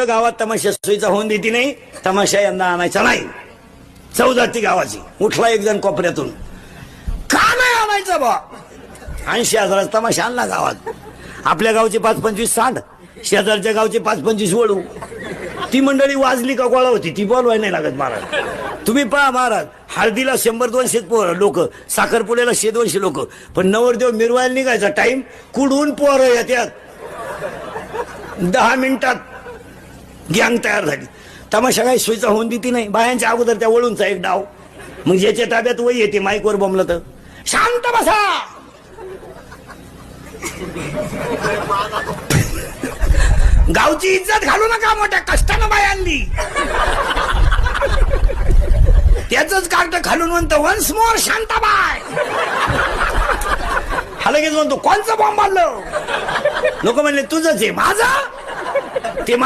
गावात तमाशा सोयीचा होऊन देती नाही, तमाशा यंदा आणायचा नाही. 14 ती गावाची. उठला एक जण कोपऱ्यातून, का नाही आणायचा बा? 80,000 तमाशा आणला गावात. आपल्या गावचे 5-25 सांड, शेजारच्या गावचे 5-25 वळू. ती मंडळी वाजली का गोळा होती, ती बोलवाय नाही लागत महाराज. तुम्ही पहा महाराज, हळदीला 100-200 लोक, साखरपुड्याला 100-200 लोक, पण नवरदेव मिरवायला निघायचा टाइम कुडून पोरं येतात. 10 मिनिटात गँग तयार झाली. तमाशा काही सोयीचा होऊन देती नाही. बायांच्या अगोदर त्या वळूनचा एक डाव. मग ज्याच्या ताब्यात वय येते माईकवर बोंबलं तर शांत बसा. गावची इज्जत घालू नका, मोठ्या कष्टानं बाय आणली. त्याच कार्ट खालून म्हणतो वन्स मोर शांताबाई. हा लगेच म्हणतो कोणचं बॉम्ब मारलं. लोक म्हणले तुझंच आहे. माझा ते